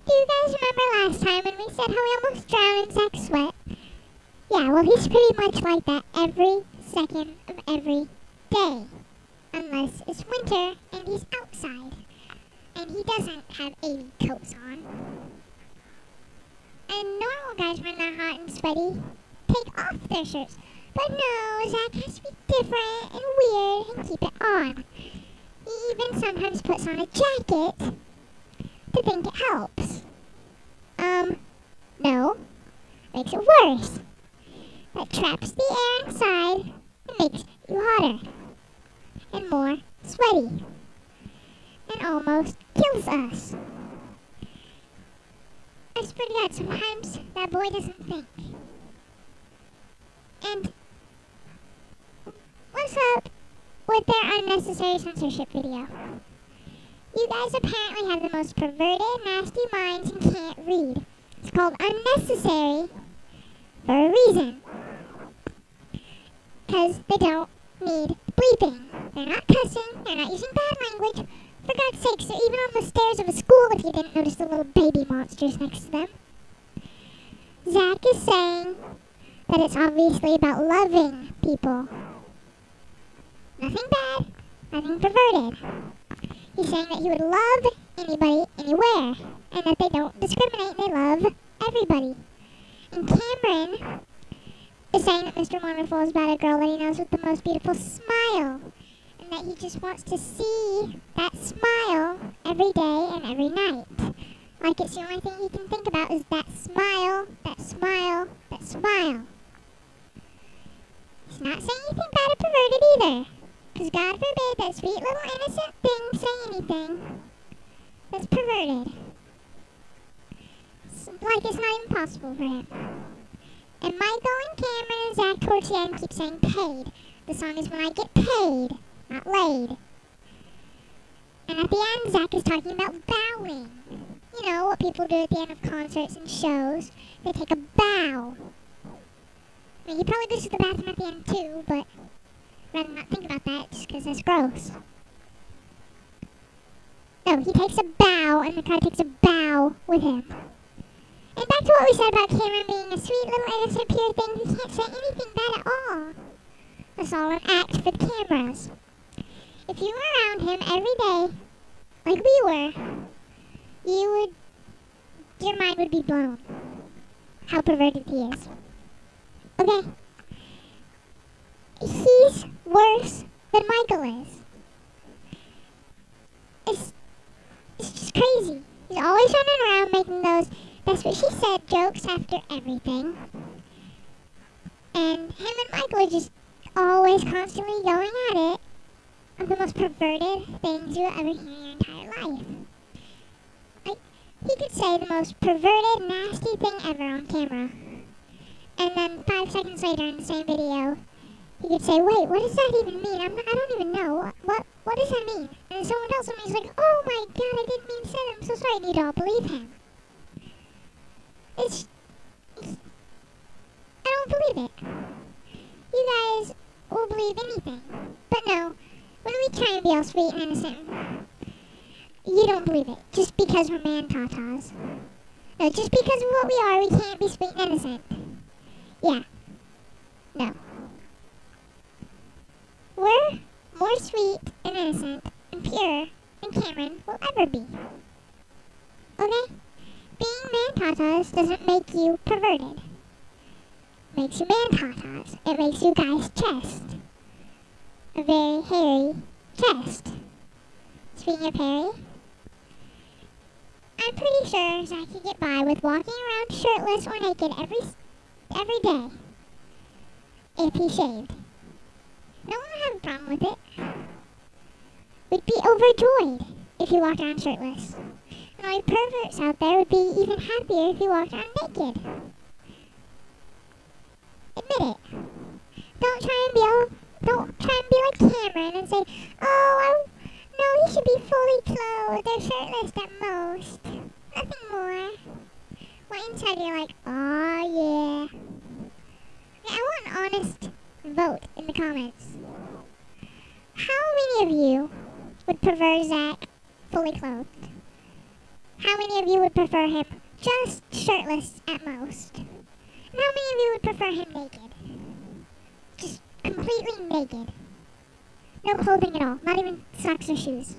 Do you guys remember last time when we said how we almost drowned in Zach's sweat? Yeah, well, he's pretty much like that every second of every day. Unless it's winter and he's outside. And he doesn't have 80 coats on. And normal guys, when they're hot and sweaty, take off their shirts. But no, Zach has to be different and weird and keep it on. He even sometimes puts on a jacket to think it helps. No. Makes it worse. That traps the air inside and makes you hotter. And more sweaty. And almost kills us. I swear to God, sometimes that boy doesn't think. And what's up with their unnecessary censorship video? You guys apparently have the most perverted, nasty minds and can't read. It's called unnecessary for a reason. Because they don't need bleeping. They're not cussing, they're not using bad language. For God's sakes, they're even on the stairs of a school if you didn't notice the little baby monsters next to them. Zach is saying that it's obviously about loving people. Nothing bad, nothing perverted. He's saying that he would love anybody, anywhere, and that they don't discriminate, they love everybody. And Cameron is saying that Mr. Wonderful is about a girl that he knows with the most beautiful smile, and that he just wants to see that smile every day and every night. Like it's the only thing he can think about is that smile, that smile, that smile. He's not saying anything bad or perverted either. Because God forbid that sweet little innocent thing say anything that's perverted. Like it's not even possible for him. And Michael and Cameron and Zach towards the end keep saying paid. The song is when I get paid, not laid. And at the end, Zach is talking about bowing. You know, what people do at the end of concerts and shows. They take a bow. I mean, he probably goes to the bathroom at the end too, but I'd rather not think about that just because that's gross. No, he takes a bow, and the crowd takes a bow with him. And back to what we said about Cameron being a sweet little innocent pure thing, he can't say anything bad at all. That's all an act for the cameras. If you were around him every day, like we were, your mind would be blown. How perverted he is. Okay? He's worse than Michael is. It's just crazy. He's always running around making those "that's what she said" jokes after everything. And him and Michael are just always constantly going at it of the most perverted things you will ever hear in your entire life. Like, he could say the most perverted, nasty thing ever on camera. And then 5 seconds later in the same video, he could say, wait, what does that even mean? I don't even know. What does that mean? And someone else is like, oh my God, I didn't mean to say that. I'm so sorry. And you'd all believe him. I don't believe it. You guys will believe anything. But no, when we try and be all sweet and innocent, you don't believe it. Just because we're man tatas. No, just because of what we are, we can't be sweet and innocent. Yeah. No. We're more sweet and innocent and pure than Cameron will ever be. Okay? Being man tatas doesn't make you perverted. It makes you man tatas. It makes you guys' chest a very hairy chest. Speaking of hairy, I'm pretty sure Zach could get by with walking around shirtless or naked every day if he shaved. No one would have a problem with it. We'd be overjoyed if he walked around shirtless. And all you perverts out there would be even happier if he walked around naked. Admit it. Don't try and be like Cameron and say, oh, no, he should be fully clothed or shirtless at most. Nothing more. When inside you're like, oh yeah. I want an honest vote in the comments. How many of you would prefer Zach fully clothed? How many of you would prefer him just shirtless at most? And how many of you would prefer him naked? Just completely naked. No clothing at all, not even socks or shoes.